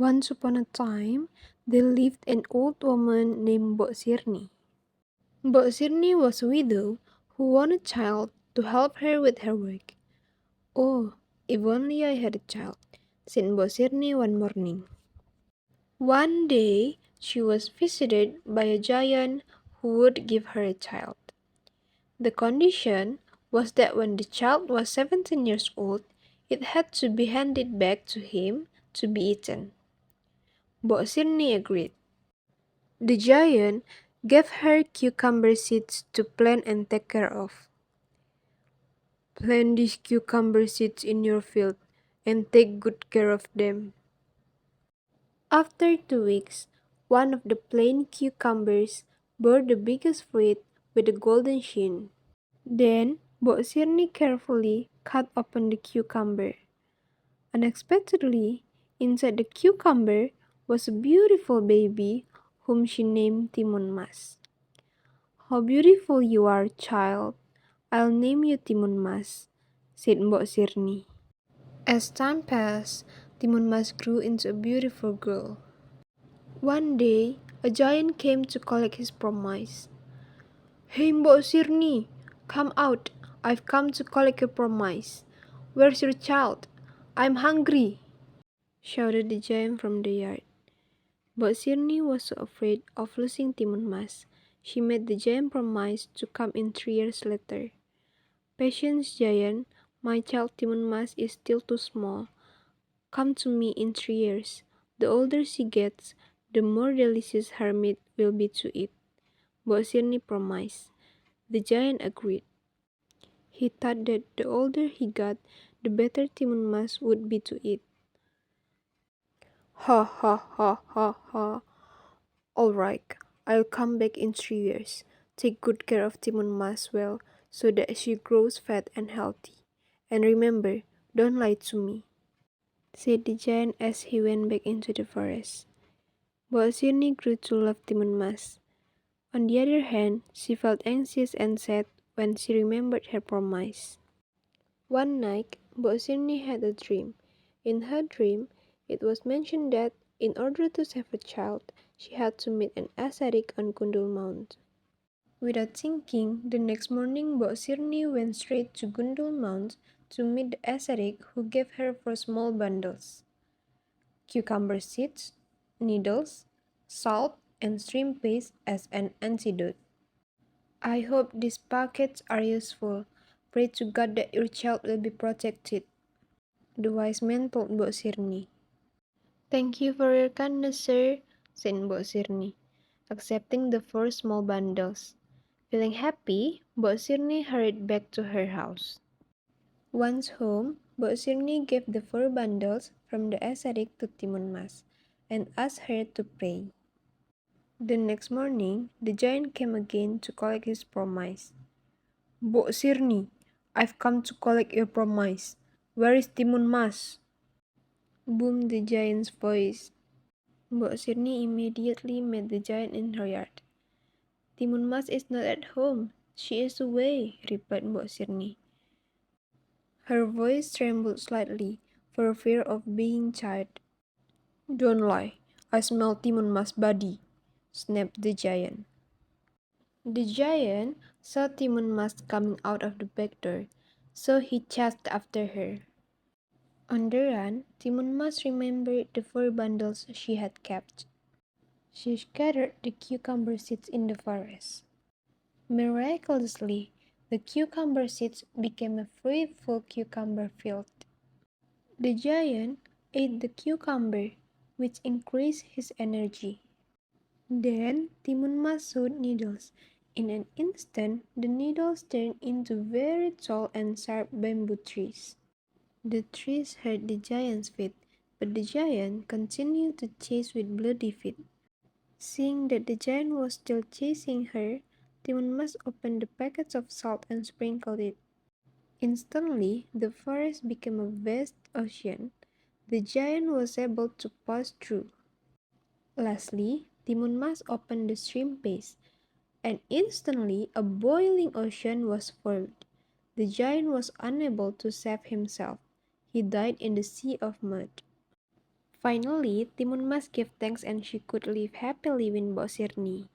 Once upon a time, there lived an old woman named Mbok Sirni. Mbok Sirni was a widow who wanted a child to help her with her work. "Oh, if only I had a child," said Mbok Sirni one morning. One day, she was visited by a giant who would give her a child. The condition was that when the child was 17 years old, it had to be handed back to him to be eaten. Mbok Sirni agreed. The giant gave her cucumber seeds to plant and take care of. "Plant these cucumber seeds in your field and take good care of them." After 2 weeks, one of the plain cucumbers bore the biggest fruit with a golden sheen. Then Mbok Sirni carefully cut open the cucumber. Unexpectedly, inside the cucumber was a beautiful baby whom she named Timun Mas. "How beautiful you are, child. I'll name you Timun Mas," said Mbok Sirni. As time passed, Timun Mas grew into a beautiful girl. One day, a giant came to collect his promise. "Hey Mbok Sirni, come out. I've come to collect your promise. Where's your child? I'm hungry," shouted the giant from the yard. But Sirni was so afraid of losing Timun Mas, she made the giant promise to come in 3 years later. "Patience, giant. My child Timun Mas is still too small. Come to me in 3 years. The older she gets, the more delicious her meat will be to eat," Mbok Sirni promised. The giant agreed. He thought that the older he got, the better Timun Mas would be to eat. "Ha ha ha ha ha. All right, I'll come back in 3 years. Take good care of Timun Mas well, so that she grows fat and healthy. And remember, don't lie to me," said the giant as he went back into the forest. Mbok Sirni grew to love Timun Mas. On the other hand, she felt anxious and sad when she remembered her promise. One night, Mbok Sirni had a dream. In her dream, it was mentioned that in order to save a child, she had to meet an ascetic on Gundul Mount. Without thinking, the next morning Mbok Sirni went straight to Gundul Mount to meet the ascetic who gave her 4 small bundles: cucumber seeds, needles, salt, and shrimp paste as an antidote. "I hope these packets are useful. Pray to God that your child will be protected," the wise man told Mbok Sirni. "Thank you for your kindness, sir," said Mbok Sirni, accepting the 4 small bundles. Feeling happy, Mbok Sirni hurried back to her house. Once home, Mbok Sirni gave the 4 bundles from the ascetic to Timun Mas and asked her to pray. The next morning, the giant came again to collect his promise. "Mbok Sirni, I've come to collect your promise. Where is Timun Mas?" boomed the giant's voice. Mbok Sirni immediately met the giant in her yard. "Timun Mas is not at home. She is away," replied Mbok Sirni. Her voice trembled slightly for fear of being chid. "Don't lie. I smell Timun Mas' body," snapped the giant. The giant saw Timun Mas coming out of the back door, so he chased after her. On the run, Timun Mas remembered the 4 bundles she had kept. She scattered the cucumber seeds in the forest. Miraculously, the cucumber seeds became a fruitful cucumber field. The giant ate the cucumber, which increased his energy. Then Timun Mas sewed needles. In an instant, the needles turned into very tall and sharp bamboo trees. The trees hurt the giant's feet, but the giant continued to chase with bloody feet. Seeing that the giant was still chasing her, Timun Mas opened the packets of salt and sprinkled it. Instantly, the forest became a vast ocean. The giant was able to pass through. Lastly, Timun Mas opened the shrimp paste, and instantly a boiling ocean was formed. The giant was unable to save himself. He died in the sea of mud. Finally, Timun Mas gave thanks and she could live happily with Mbok Sirni.